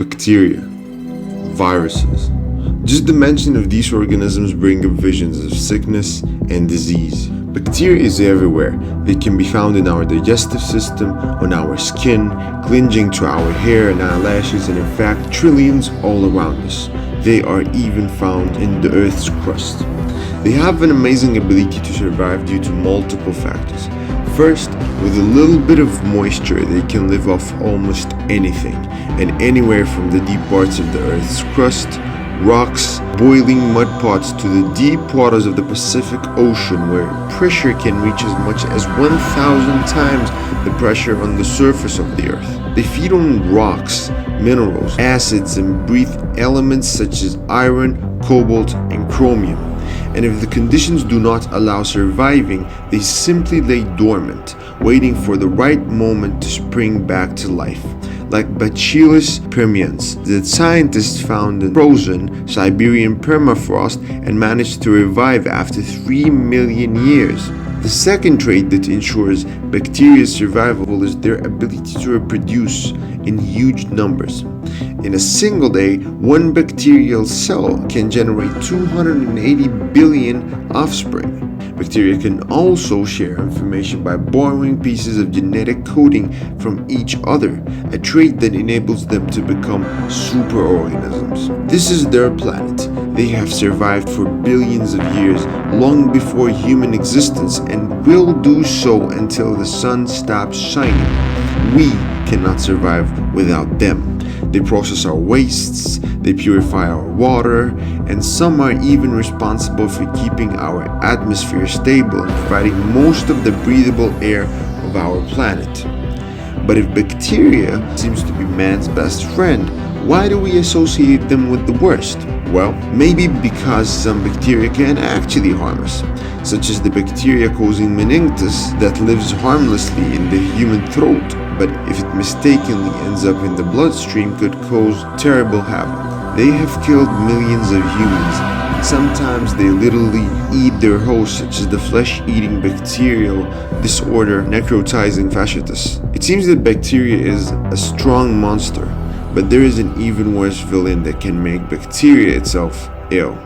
Bacteria, viruses. Just the mention of these organisms bring up visions of sickness and disease. Bacteria is everywhere. They can be found in our digestive system, on our skin, clinging to our hair and eyelashes, and in fact, trillions all around us. They are even found in the Earth's crust. They have an amazing ability to survive due to multiple factors. First, with a little bit of moisture, they can live off almost anything and anywhere from the deep parts of the Earth's crust, rocks, boiling mud pots to the deep waters of the Pacific Ocean, where pressure can reach as much as 1,000 times the pressure on the surface of the Earth. They feed on rocks, minerals, acids, and breathe elements such as iron, cobalt, and chromium. And if the conditions do not allow surviving, they simply lay dormant, waiting for the right moment to spring back to life. Like Bacillus permians that scientists found in frozen Siberian permafrost and managed to revive after 3 million years. The second trait that ensures bacteria's survival is their ability to reproduce in huge numbers. In a single day, one bacterial cell can generate 280 billion offspring. Bacteria can also share information by borrowing pieces of genetic coding from each other, a trait that enables them to become superorganisms. This is their planet. They have survived for billions of years, long before human existence, and will do so until the sun stops shining. We cannot survive without them. They process our wastes, they purify our water, and some are even responsible for keeping our atmosphere stable and providing most of the breathable air of our planet. But if bacteria seems to be man's best friend, why do we associate them with the worst? Well, maybe because some bacteria can actually harm us, such as the bacteria causing meningitis that lives harmlessly in the human throat, but if it mistakenly ends up in the bloodstream could cause terrible havoc. They have killed millions of humans, and sometimes they literally eat their hosts, such as the flesh-eating bacterial disorder necrotizing fasciitis. It seems that bacteria is a strong monster, but there is an even worse villain that can make bacteria itself ill: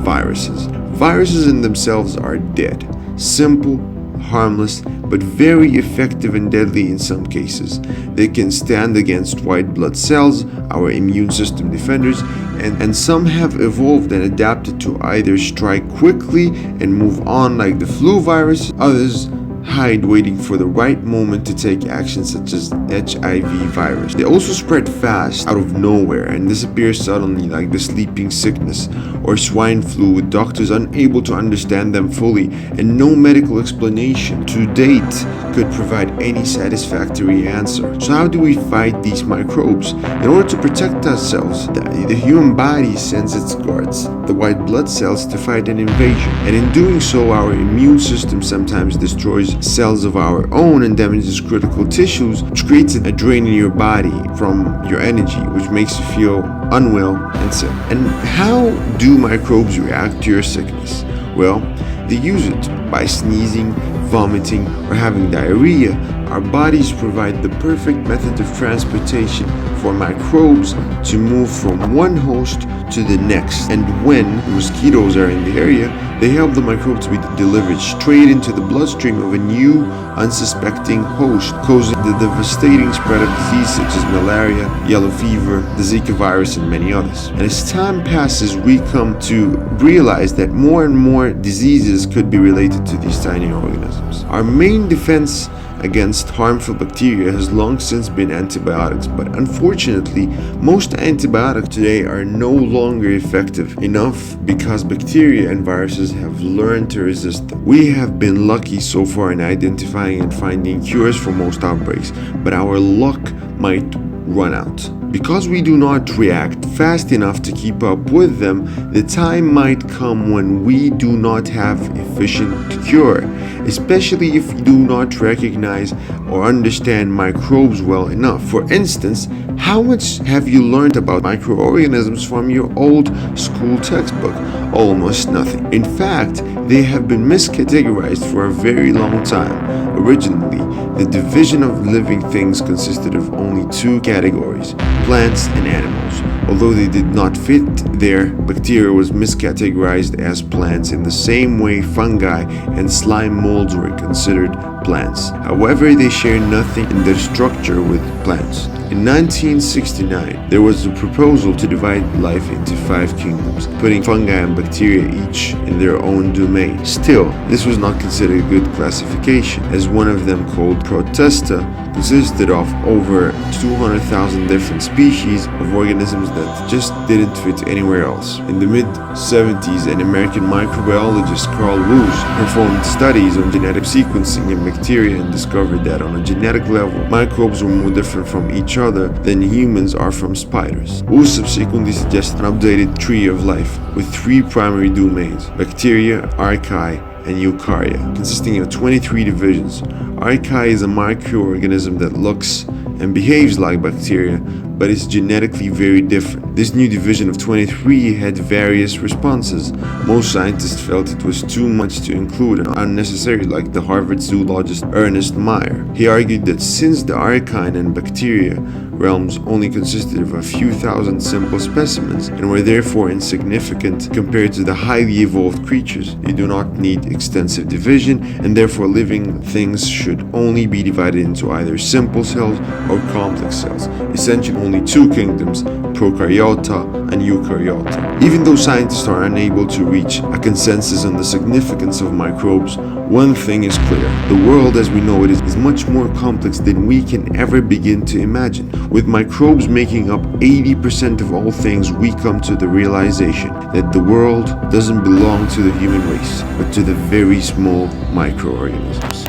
viruses. Viruses in themselves are dead, simple, harmless, but very effective and deadly in some cases. They can stand against white blood cells, our immune system defenders, and some have evolved and adapted to either strike quickly and move on like the flu virus, others hide waiting for the right moment to take action, such as HIV virus. They also spread fast out of nowhere and disappear suddenly like the sleeping sickness or swine flu, with doctors unable to understand them fully and no medical explanation to date could provide any satisfactory answer. So how do we fight these microbes? In order to protect ourselves, the human body sends its guards, the white blood cells, to fight an invasion, and in doing so our immune system sometimes destroys cells of our own and damages critical tissues, which creates a drain in your body from your energy, which makes you feel unwell and sick. And how do microbes react to your sickness? Well, they use it by sneezing, vomiting, or having diarrhea. Our bodies provide the perfect method of transportation for microbes to move from one host to the next. And when mosquitoes are in the area, they help the microbe to be delivered straight into the bloodstream of a new, unsuspecting host, causing the devastating spread of disease such as malaria, yellow fever, the Zika virus, and many others. And as time passes, we come to realize that more and more diseases could be related to these tiny organisms. Our main defense against harmful bacteria has long since been antibiotics, but unfortunately, most antibiotics today are no longer effective enough because bacteria and viruses have learned to resist them. We have been lucky so far in identifying and finding cures for most outbreaks, but our luck might run out. Because we do not react fast enough to keep up with them, the time might come when we do not have efficient cure, especially if we do not recognize or understand microbes well enough. For instance, how much have you learned about microorganisms from your old school textbook? Almost nothing. In fact, they have been miscategorized for a very long time. Originally, The division of living things consisted of only two categories, plants and animals. Although they did not fit there, bacteria was miscategorized as plants in the same way fungi and slime molds were considered plants. However, they share nothing in their structure with plants. In 1969, there was a proposal to divide life into 5 kingdoms, putting fungi and bacteria each in their own domain. Still, this was not considered a good classification, as one of them, called Protesta, consisted of over 200,000 different species of organisms that just didn't fit anywhere else. In the mid-70s, an American microbiologist, Carl Woese, performed studies on genetic sequencing in bacteria and discovered that on a genetic level, microbes were more different from each other than humans are from spiders. Woese subsequently suggested an updated tree of life with 3 primary domains: bacteria, archaea, and eukarya, consisting of 23 divisions. Archaea is a microorganism that looks and behaves like bacteria, but is genetically very different. This new division of 23 had various responses. Most scientists felt it was too much to include and unnecessary, like the Harvard zoologist Ernest Mayr. He argued that since the archaean and bacteria realms only consisted of a few thousand simple specimens and were therefore insignificant compared to the highly evolved creatures, they do not need extensive division, and therefore living things should only be divided into either simple cells or complex cells, essentially only 2 kingdoms, prokaryota and eukaryota. Even though scientists are unable to reach a consensus on the significance of microbes, one thing is clear: the world as we know it is much more complex than we can ever begin to imagine. With microbes making up 80% of all things, we come to the realization that the world doesn't belong to the human race, but to the very small microorganisms.